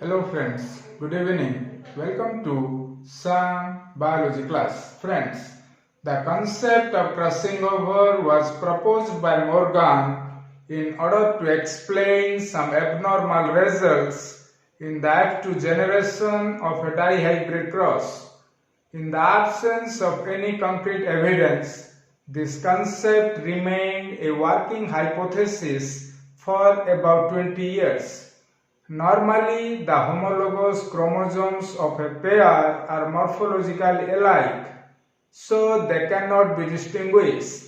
Hello friends, good evening. Welcome to some biology class. Friends, the concept of crossing over was proposed by Morgan in order to explain some abnormal results in the active generation of a dihybrid cross. In the absence of any concrete evidence, this concept remained a working hypothesis for about 20 years. Normally, the homologous chromosomes of a pair are morphologically alike, so they cannot be distinguished.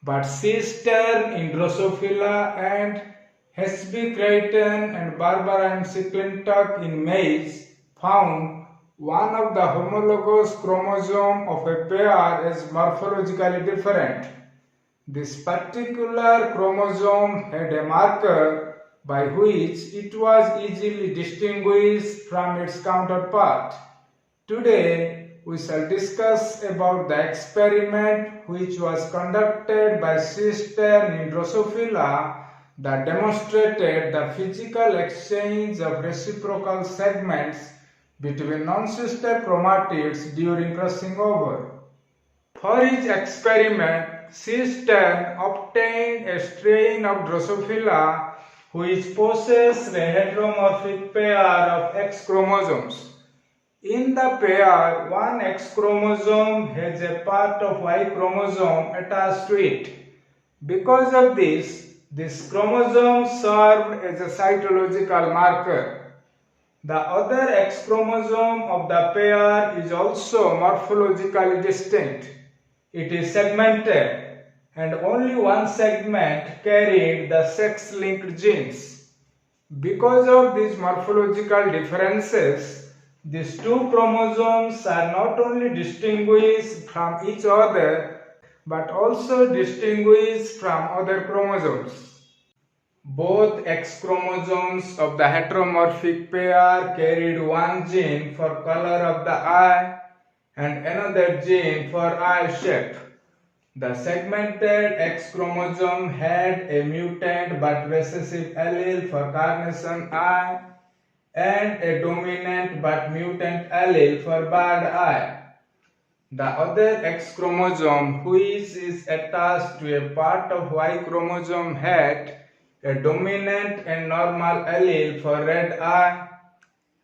But C.Stern in Drosophila and H.B. Creighton and Barbara and McClintock in maize found one of the homologous chromosome of a pair is morphologically different. This particular chromosome had a marker by which it was easily distinguished from its counterpart. Today, we shall discuss about the experiment which was conducted by C.Stern in Drosophila that demonstrated the physical exchange of reciprocal segments between non-sister chromatids during crossing over. For his experiment, C.Stern obtained a strain of Drosophila which possesses a heteromorphic pair of X chromosomes. In the pair, one X chromosome has a part of Y chromosome attached to it. Because of this chromosome served as a cytological marker. The other X chromosome of the pair is also morphologically distinct. It is segmented, and only one segment carried the sex-linked genes. Because of these morphological differences, these two chromosomes are not only distinguished from each other, but also distinguished from other chromosomes. Both X chromosomes of the heteromorphic pair carried one gene for color of the eye and another gene for eye shape. The segmented X chromosome had a mutant but recessive allele for carnation eye and a dominant but mutant allele for bird eye. The other X chromosome, which is attached to a part of Y chromosome, had a dominant and normal allele for red eye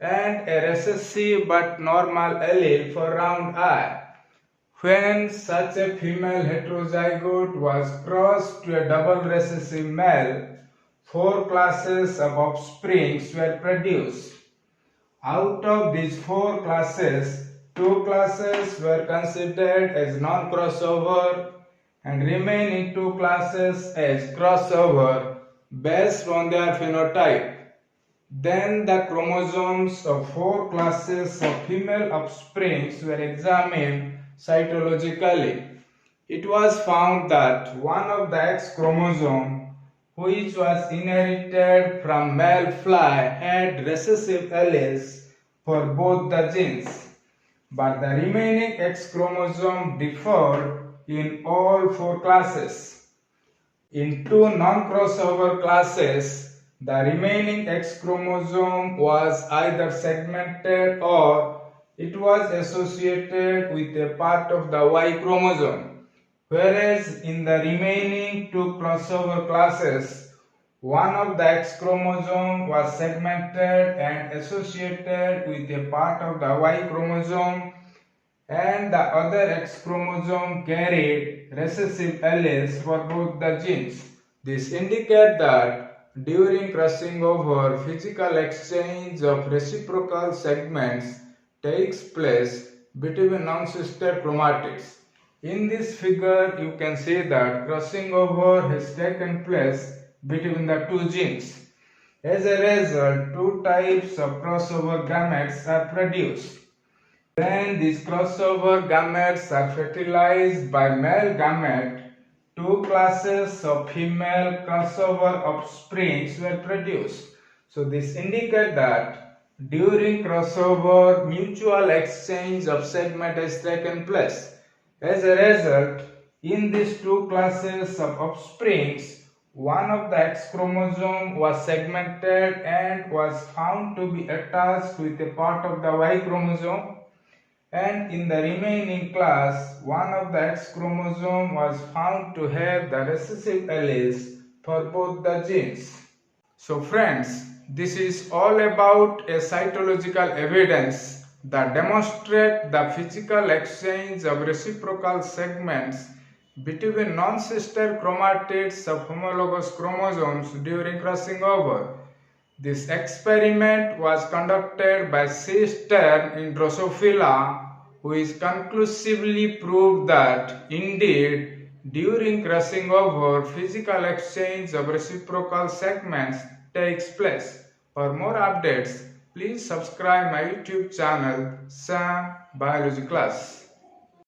and a recessive but normal allele for round eye. When such a female heterozygote was crossed to a double recessive male, 4 classes of offsprings were produced. Out of these 4 classes, 2 classes were considered as non-crossover and remaining 2 classes as crossover based on their phenotype. Then the chromosomes of 4 classes of female offsprings were examined cytologically. It was found that one of the X chromosome, which was inherited from male fly, had recessive alleles for both the genes, but the remaining X chromosome differed in all 4 classes. In 2 non-crossover classes, the remaining X chromosome was either segmented or it was associated with a part of the Y chromosome, whereas in the remaining 2 crossover classes, one of the X chromosome was segmented and associated with a part of the Y chromosome, and the other X chromosome carried recessive alleles for both the genes. This indicates that during crossing over, physical exchange of reciprocal segments takes place between non-sister chromatids. In this figure, you can see that crossing over has taken place between the 2 genes. As a result, 2 types of crossover gametes are produced. When these crossover gametes are fertilized by male gamete, 2 classes of female crossover offsprings were produced. So this indicates that during crossover, mutual exchange of segment has taken place. As a result, in these 2 classes of offsprings, one of the X chromosome was segmented and was found to be attached with a part of the Y chromosome, and in the remaining class, one of the X chromosome was found to have the recessive alleles for both the genes. So friends, this is all about a cytological evidence that demonstrate the physical exchange of reciprocal segments between non-sister chromatids of homologous chromosomes during crossing over. This experiment was conducted by C.Stern in Drosophila, who is conclusively proved that indeed during crossing over physical exchange of reciprocal segments takes place. For more updates, please subscribe my YouTube channel Sam Biology Class.